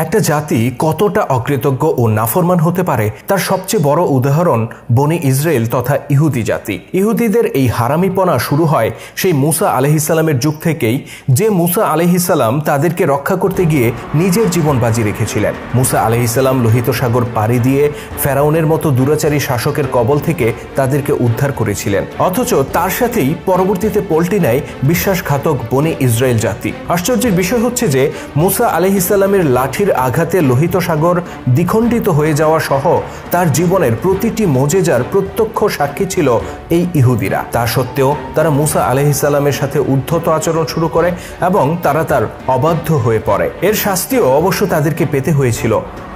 একটা জাতি কতটা অকৃতজ্ঞ ও নাফরমান হতে পারে তার সবচেয়ে বড় উদাহরণ বনি ইসরায়েল তথা ইহুদি জাতি। ইহুদিদের এই হারামিপনা শুরু হয় সেই মুসা আলাইহিসসালামের যুগ থেকেই, যে মুসা আলাইহিসসালাম তাদেরকে রক্ষা করতে গিয়ে নিজের জীবন বাজি রেখেছিলেন। মুসা আলাইহিসসালাম লোহিত সাগর পাড়ি দিয়ে ফেরাউনের মতো দুরাচারী শাসকের কবল থেকে তাদেরকে উদ্ধার করেছিলেন, অথচ তার সাথেই পরবর্তীতে পল্টি নেয় বিশ্বাসঘাতক বনি ইসরায়েল জাতি। আশ্চর্যের বিষয় হচ্ছে যে মুসা আলাইহিসসালামের লাঠির আঘাতে লোহিত সাগর দ্বিখণ্ডিত হয়ে যাওয়া সহ তার জীবনের প্রতিটি মোজেজার প্রত্যক্ষ সাক্ষী ছিল এই ইহুদিরা। তা সত্ত্বেও তারা মুসা আলাইহিসসালামের সাথে উদ্ধত আচরণ শুরু করে এবং তারা তার অবাধ্য হয়ে পড়ে। এর শাস্তিও অবশ্য তাদেরকে পেতে হয়েছিল।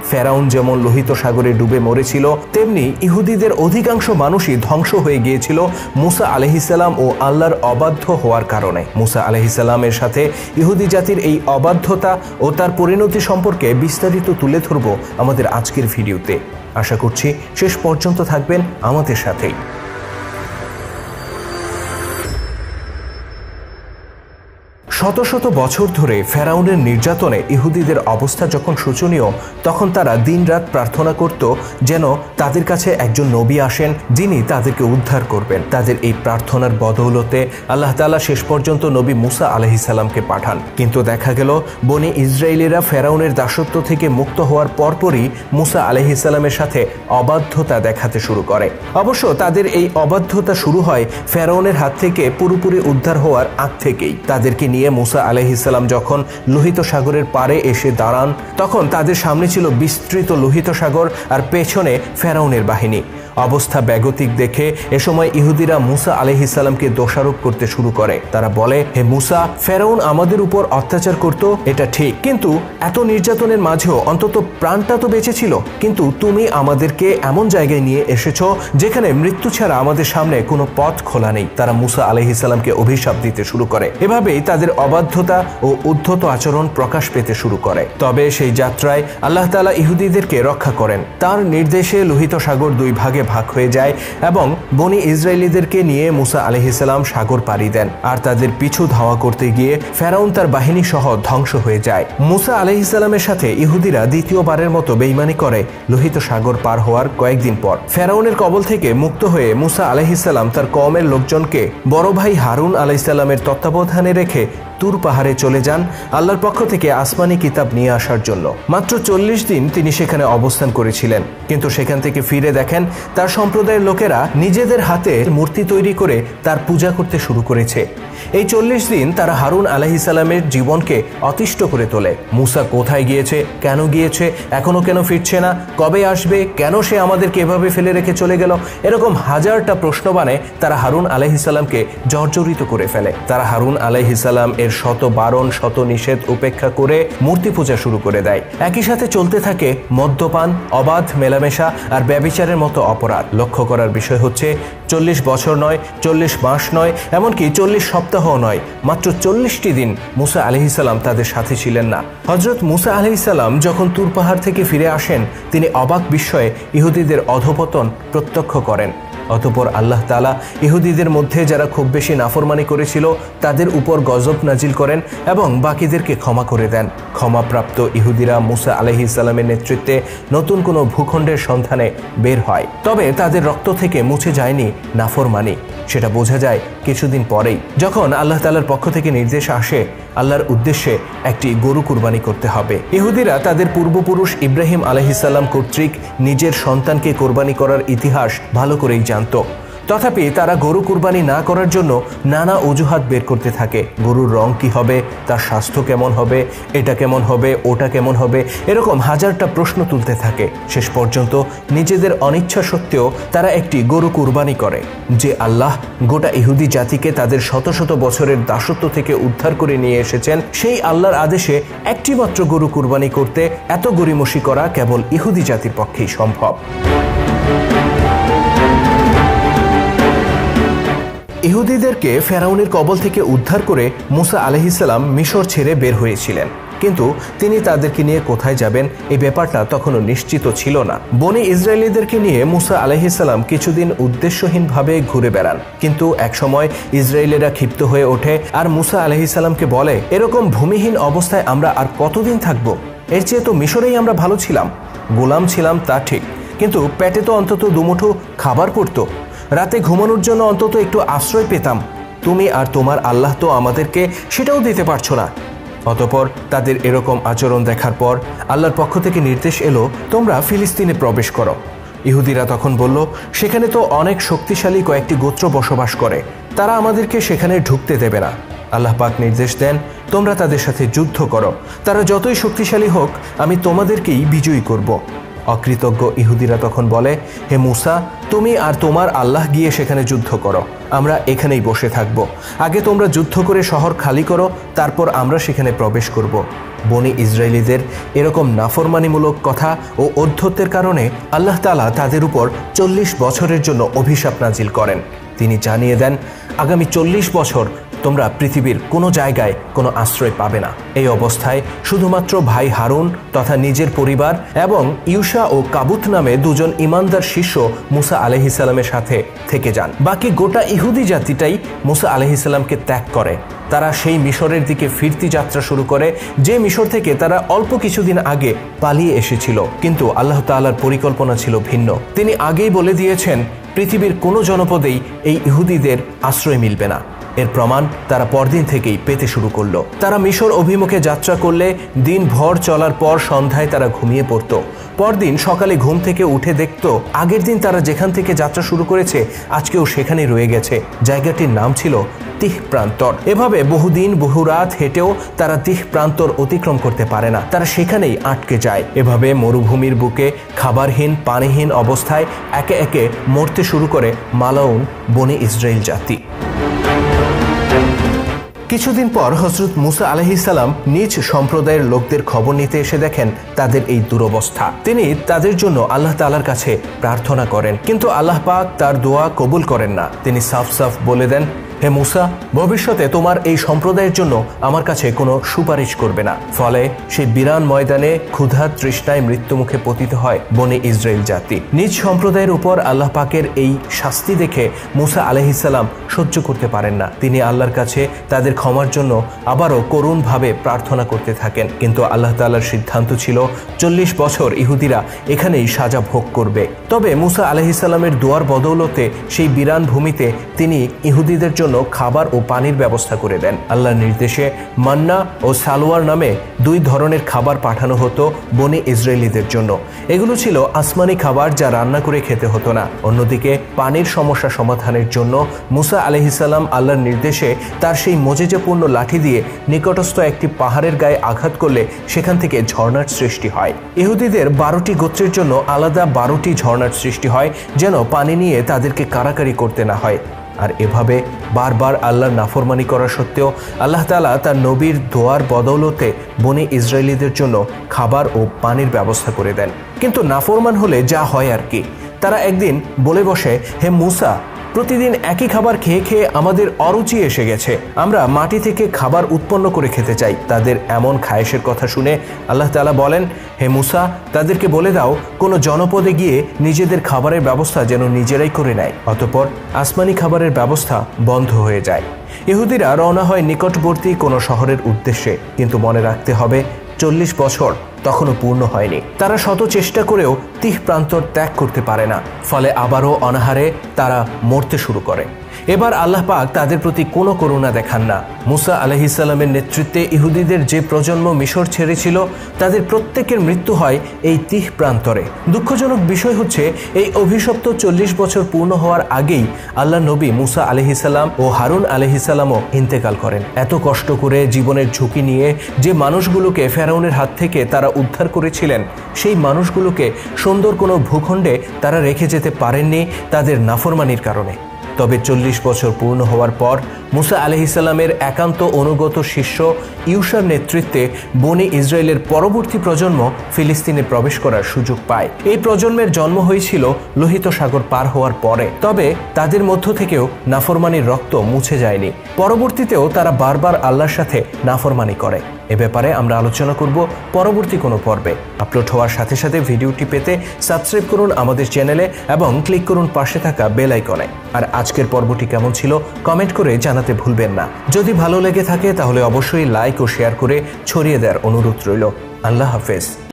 ফেরাউন যেমন লোহিত সাগরে ডুবে মরেছিল, তেমনি ইহুদিদের অধিকাংশ মানুষই ধ্বংস হয়ে গিয়েছিল মুসা আলাইহিসসালাম ও আল্লাহর অবাধ্য হওয়ার কারণে। মুসা আলাইহিসসালামের সাথে ইহুদি জাতির এই অবাধ্যতা ও তার পরিণতি সম্পর্কে বিস্তারিত তুলে ধরব আমাদের আজকের ভিডিওতে। আশা করছি শেষ পর্যন্ত থাকবেন আমাদের সাথেই। শত শত বছর ধরে ফেরাউনের নির্যাতনে ইহুদিদের অবস্থা যখন শোচনীয়, তখন তারা দিনরাত প্রার্থনা করত যেন তাদের কাছে একজন নবী আসেন যিনি তাদেরকে উদ্ধার করবেন। তাদের এই প্রার্থনার বদৌলতে আল্লাহ তাআলা শেষ পর্যন্ত নবী মুসা আলাইহিসসালামকে পাঠান। কিন্তু দেখা গেল বনি ইসরায়েলিরা ফেরাউনের দাসত্ব থেকে মুক্ত হওয়ার পরপরই মুসা আলাইহিসসালামের সাথে অবাধ্যতা দেখাতে শুরু করে। অবশ্য তাদের এই অবাধ্যতা শুরু হয় ফেরাউনের হাত থেকে পুরোপুরি উদ্ধার হওয়ার আগ থেকেই। তাদেরকে নিয়ে মুসা আলাইহিসসালাম যখন লোহিত সাগরের পাড়ে এসে দাঁড়ান, তখন তাদের সামনে ছিল বিস্তৃত লোহিত সাগর আর পেছনে ফেরাউনের বাহিনী। অবস্থা বেগতিক দেখে এ সময় ইহুদিরা মুসা আলাইহিসসালামকে দোষারোপ করতে শুরু করে। তারা বলে, হে মুসা, ফেরাউন আমাদের উপর অত্যাচার করত, এটা ঠিক, কিন্তু এত নির্যাতনের মাঝেও অন্তত প্রাণটা তো বেঁচে ছিল। কিন্তু তুমি আমাদেরকে এমন জায়গায় নিয়ে এসেছো যেখানে মৃত্যু ছাড়া আমাদের সামনে কোনো পথ খোলা নেই। তারা মুসা আলাইহিসসালামকে অভিশাপ দিতে শুরু করে। এভাবেই তাদের অবাধ্যতা ও উদ্ধত আচরণ প্রকাশ পেতে শুরু করে। তবে সেই যাত্রায় আল্লাহ তাআলা ইহুদিদেরকে রক্ষা করেন। তার নির্দেশে লোহিত সাগর দুই ভাগে ভাগ হয়ে যায় এবং বনি ইসরায়েলিদেরকে নিয়ে মুসা আলাইহিসসালাম সাগর পাড়ি দেন। আর তাদের পিছু ধাওয়া করতে গিয়ে ফেরাউন তার বাহিনী সহ ধ্বংস হয়ে যায়। মুসা আলাইহিসসালামের সাথে ইহুদিরা দ্বিতীয়বারের মতো বেঈমানি করে লোহিত সাগর পার হওয়ার কয়েকদিন পর। ফেরাউনের কবল থেকে মুক্ত হয়ে মুসা আলাইহিসসালাম তার কওমের লোকজনকে বড় ভাই হারুন আলাইহিসসালামের তত্ত্বাবধানে রেখে তুর পাহাড়ে চলে যান আল্লাহর পক্ষ থেকে আসমানি কিতাব নিয়ে আসার জন্য। মাত্র 40 দিন তিনি সেখানে অবস্থান করেছিলেন, কিন্তু সেখান থেকে ফিরে দেখেন তার সম্প্রদায়ের লোকেরা নিজেদের হাতে মূর্তি তৈরি করে তার পূজা করতে শুরু করেছে। এই 40 দিন তারা হারুন আলাইহিসসালামের জীবনকে অতিষ্ঠ করে তোলে। মুসা কোথায় গিয়েছে, কেন গিয়েছে, এখনো কেন ফিরছে না, কবে আসবে, কেন সে আমাদেরকে এভাবে ফেলে রেখে চলে গেল, এরকম হাজারটা প্রশ্ন বানে তারা হারুন আলাইহিসসালামকে জর্জরিত করে ফেলে। তারা হারুন আলাইহিসসালাম এর শত বারণ শত নিষেধ উপেক্ষা করে মূর্তি পূজা শুরু করে দেয়। একই সাথে চলতে থাকে মদ্যপান, অবাধ মেলামেশা আর ব্যভিচারের মতো অপরাধ। লক্ষ্য করার বিষয় হচ্ছে 40 বছর নয়, 40 মাস নয়, এমনকি 40 সপ্তাহ নয়, মাত্র 40টি দিন মুসা আলাইহিসসালাম তাদের সাথে ছিলেন না। হযরত মুসা আলাইহিসসালাম যখন তুর পাহাড় থেকে ফিরে আসেন, তিনি অবাক বিস্ময়ে ইহুদিদের অধঃপতন প্রত্যক্ষ করেন। অতঃপর আল্লাহ তাআলা ইহুদিদের মধ্যে যারা খুব বেশি নাফরমানি করেছিল তাদের উপর গজব নাজিল করেন এবং বাকিদেরকে ক্ষমা করে দেন। ক্ষমাপ্রাপ্ত ইহুদিরা মুসা আলাইহিসসালামের নেতৃত্বে নতুন কোনো ভূখণ্ডের সন্ধানে বের হয়। তবে তাদের রক্ত থেকে মুছে যায়নি নাফরমানি। সেটা বোঝা যায় কিছুদিন পরেই, যখন আল্লাহ তাআলার পক্ষ থেকে নির্দেশ আসে আল্লাহর উদ্দেশ্যে একটি গরু কুরবানি করতে হবে। ইহুদিরা তাদের পূর্বপুরুষ ইব্রাহিম আলাইহিসসালাম কর্তৃক নিজের সন্তানকে কোরবানি করার ইতিহাস ভালো করেই জানত। তথাপি তারা গরু কুরবানি না করার জন্য নানা অজুহাত বের করতে থাকে। গরুর রং কি হবে, তার স্বাস্থ্য কেমন হবে, এটা কেমন হবে, ওটা কেমন হবে, এরকম হাজারটা প্রশ্ন তুলতে থাকে। শেষ পর্যন্ত নিজেদের অনিচ্ছা সত্ত্বেও তারা একটি গরু কুরবানি করে। যে আল্লাহ গোটা ইহুদি জাতিকে তাদের শত শত বছরের দাসত্ব থেকে উদ্ধার করে নিয়ে এসেছেন, সেই আল্লাহর আদেশে একটি মাত্র গরু কুরবানি করতে এত গরিমসি করা কেবল ইহুদি জাতির পক্ষেই সম্ভব। ইহুদিদেরকে ফেরাউনের কবল থেকে উদ্ধার করে মুসা আলাইহিসসালাম মিশর ছেড়ে বের হয়েছিলেন, কিন্তু তিনি তাদেরকে নিয়ে কোথায় যাবেন এই ব্যাপারটা তখনও নিশ্চিত ছিল না। বনি ইসরায়েলিদেরকে নিয়ে মুসা আলাইহিসসালাম কিছুদিন উদ্দেশ্যহীনভাবে ঘুরে বেড়ান, কিন্তু একসময় ইসরায়েলেরা ক্ষিপ্ত হয়ে ওঠে আর মুসা আলাইহিসসালামকে বলে, এরকম ভূমিহীন অবস্থায় আমরা আর কতদিন থাকবো? এর চেয়ে তো মিশরেই আমরা ভালো ছিলাম। গোলাম ছিলাম তা ঠিক, কিন্তু পেটে তো অন্তত দুমুঠো খাবার পড়তো, রাতে ঘুমানোর জন্য অন্তত একটু আশ্রয় পেতাম। তুমি আর তোমার আল্লাহ তো আমাদেরকে সেটাও দিতে পারছো না। অতঃপর তাদের এরকম আচরণ দেখার পর আল্লাহর পক্ষ থেকে নির্দেশ এলো, তোমরা ফিলিস্তিনে প্রবেশ করো। ইহুদিরা তখন বলল, সেখানে তো অনেক শক্তিশালী কয়েকটি গোত্র বসবাস করে, তারা আমাদেরকে সেখানে ঢুকতে দেবে না। আল্লাহ পাক নির্দেশ দেন, তোমরা তাদের সাথে যুদ্ধ করো, তারা যতই শক্তিশালী হোক আমি তোমাদেরকেই বিজয়ী করব। অকৃতজ্ঞ ইহুদিরা তখন বলে, হে মুসা, তুমি আর তোমার আল্লাহ গিয়ে সেখানে যুদ্ধ করো, আমরা এখানেই বসে থাকব। আগে তোমরা যুদ্ধ করে শহর খালি করো, তারপর আমরা সেখানে প্রবেশ করব। বনি ইসরায়েলিদের এরকম নাফরমানিমূলক কথা ও অধ্যত্বের কারণে আল্লাহ তাআলা তাদের উপর 40 বছরের জন্য অভিশাপ নাজিল করেন। তিনি জানিয়ে দেন, আগামী 40 বছর তোমরা পৃথিবীর কোনো জায়গায় কোনো আশ্রয় পাবে না। এই অবস্থায় শুধুমাত্র ভাই হারুন তথা নিজের পরিবার এবং ইউশা ও কাবুত নামে দুজন ইমানদার শিষ্য মুসা আলাইহিস সালামের সাথে থেকে যান। বাকি গোটা ইহুদি জাতিটাই মুসা আলাইহিস সালামকে ত্যাগ করে। তারা সেই মিশরের দিকে ফিরতি যাত্রা শুরু করে, যে মিশর থেকে তারা অল্প কিছুদিন আগে পালিয়ে এসেছিল। কিন্তু আল্লাহ তাআলার পরিকল্পনা ছিল ভিন্ন। তিনি আগেই বলে দিয়েছেন, পৃথিবীর কোনো জনপদেই এই ইহুদিদের আশ্রয় মিলবে না। এর প্রমাণ তারা পরদিন থেকেই পেতে শুরু করলো। তারা মিশর অভিমুখে যাত্রা করলে দিন ভর চলার পর সন্ধ্যায় তারা ঘুমিয়ে পড়তো। পরদিন সকালে ঘুম থেকে উঠে দেখত, আগের দিন তারা যেখান থেকে যাত্রা শুরু করেছে আজকেও সেখানে রয়ে গেছে। জায়গাটির নাম ছিল তিহ প্রান্তর। এভাবে বহুদিন বহু রাত হেঁটেও তারা তিহ প্রান্তর অতিক্রম করতে পারে না, তারা সেখানেই আটকে যায়। এভাবে মরুভূমির বুকে খাবারহীন পানিহীন অবস্থায় একে একে মরতে শুরু করে মালাউন বনি ইসরায়েল জাতি। কিছুদিন পর হযরত মুসা আলাইহিস সালাম নিজ সম্প্রদায়ের লোকদের খবর নিতে এসে দেখেন তাদের এই দুরবস্থা। তিনি তাদের জন্য আল্লাহ তাআলার কাছে প্রার্থনা করেন, কিন্তু আল্লাহ পাক তার দোয়া কবুল করেন না। তিনি সাফ সাফ বলে দেন, হে মুসা, ভবিষ্যতে তোমার এই সম্প্রদায়ের জন্য আমার কাছে কোনো সুপারিশ করবে না। ফলে সেই বিরান ময়দানে ক্ষুধা তৃষ্ণায় মৃত্যুমুখে পতিত হয় বনি ইসরায়েল জাতি। নিজ সম্প্রদায়ের উপর আল্লাহ পাকের এই শাস্তি দেখে মুসা আলাইহিস সালাম সহ্য করতে পারেন না। তিনি আল্লাহর কাছে তাদের ক্ষমার জন্য আবারও করুণভাবে প্রার্থনা করতে থাকেন। কিন্তু আল্লাহ তাআলার সিদ্ধান্ত ছিল 40 বছর ইহুদিরা এখানেই সাজা ভোগ করবে। তবে মুসা আলাইহিস সালামের দোয়ার বদৌলতে সেই বিরান ভূমিতে তিনি ইহুদিদের জন্য খাবার ও পানির ব্যবস্থা করে দেন। আল্লাহর নির্দেশে মান্না ও সালোয়ার নামে 2 ধরনের খাবার পাঠানো হতো বনি ইসরায়েলিদের জন্য। এগুলো ছিল আসমানি খাবার, যা রান্না করে খেতে হতো না। অন্যদিকে পানির সমস্যা সমাধানের জন্য মুসা আলাইহিস সালাম আল্লাহর নির্দেশে তার সেই মজেজাপূর্ণ লাঠি দিয়ে নিকটস্থ একটি পাহাড়ের গায়ে আঘাত করলে সেখান থেকে ঝর্ণার সৃষ্টি হয়। ইহুদিদের 12টি গোত্রের জন্য আলাদা 12টি ঝর্ণার সৃষ্টি হয়, যেন পানি নিয়ে তাদেরকে কারাকারি করতে না হয়। আর এভাবে বারবার আল্লাহর নাফরমানি করা সত্ত্বেও আল্লাহ তাআলা তার নবীর দোয়ার বদৌলতে বনি ইসরায়েলিদের জন্য খাবার ও পানির ব্যবস্থা করে দেন। কিন্তু নাফরমান হলে যা হয় আর কি। তারা একদিন বলে বসে, হে মুসা, প্রতিদিন একই খাবার খেয়ে খেয়ে আমাদের অরুচি এসে গেছে, আমরা মাটি থেকে খাবার উৎপন্ন করে খেতে চাই। তাদের এমন খায়েশের কথা শুনে আল্লাহ তাআলা বলেন, হে মুসা, তাদেরকে বলে দাও কোনো জনপদে গিয়ে নিজেদের খাবারের ব্যবস্থা যেন নিজেরাই করে নেয়। অতঃপর আসমানি খাবারের ব্যবস্থা বন্ধ হয়ে যায়। ইহুদিরা রওনা হয় নিকটবর্তী কোনো শহরের উদ্দেশ্যে, কিন্তু মনে রাখতে হবে 40 বছর তখনও পূর্ণ হয়নি। তারা শত চেষ্টা করেও তিহ প্রান্তর ত্যাগ করতে পারে না। ফলে আবারও অনাহারে তারা মরতে শুরু করে। এবার আল্লাহ পাক তাদের প্রতি কোনো করুণা দেখান না। মুসা আলাইহিস সালামের নেতৃত্বে ইহুদিদের যে প্রজন্ম মিশর ছেড়েছিল তাদের প্রত্যেকের মৃত্যু হয় এই তিহ প্রান্তরে। দুঃখজনক বিষয় হচ্ছে, এই অভিশপ্ত 40 বছর পূর্ণ হওয়ার আগেই আল্লাহ নবী মুসা আলাইহিস সালাম ও হারুন আলাইহিস সালামও ইন্তেকাল করেন। এত কষ্ট করে জীবনের ঝুঁকি নিয়ে যে মানুষগুলোকে ফেরাউনের হাত থেকে তারা উদ্ধার করেছিলেন, সেই মানুষগুলোকে সুন্দর কোনো ভূখণ্ডে তারা রেখে যেতে পারেননি তাদের নাফরমানির কারণে। তবে 40 বছর পূর্ণ হওয়ার পর মুসা আলাইহিস সালামের একান্ত অনুগত শিষ্য ইউশার নেতৃত্বে বনি ইসরায়েলের পরবর্তী প্রজন্ম ফিলিস্তিনে প্রবেশ করার সুযোগ পায়। এই প্রজন্মের জন্ম হয়েছিল লোহিত সাগর পার হওয়ার পরে। তবে তাদের মধ্য থেকেও নাফরমানির রক্ত মুছে যায়নি। পরবর্তীতেও তারা বারবার আল্লাহর সাথে নাফরমানি করে। এ ব্যাপারে আমরা আলোচনা করব পরবর্তী কোনো পর্বে। আপলোড হওয়ার সাথে সাথে ভিডিওটি পেতে সাবস্ক্রাইব করুন আমাদের চ্যানেলে এবং ক্লিক করুন পাশে থাকা বেল আইকনে। আর আজকের পর্বটি কেমন ছিল কমেন্ট করে জানাতে ভুলবেন না। যদি ভালো লেগে থাকে তাহলে অবশ্যই লাইক ও শেয়ার করে ছড়িয়ে দেওয়ার অনুরোধ রইল। আল্লাহ হাফেজ।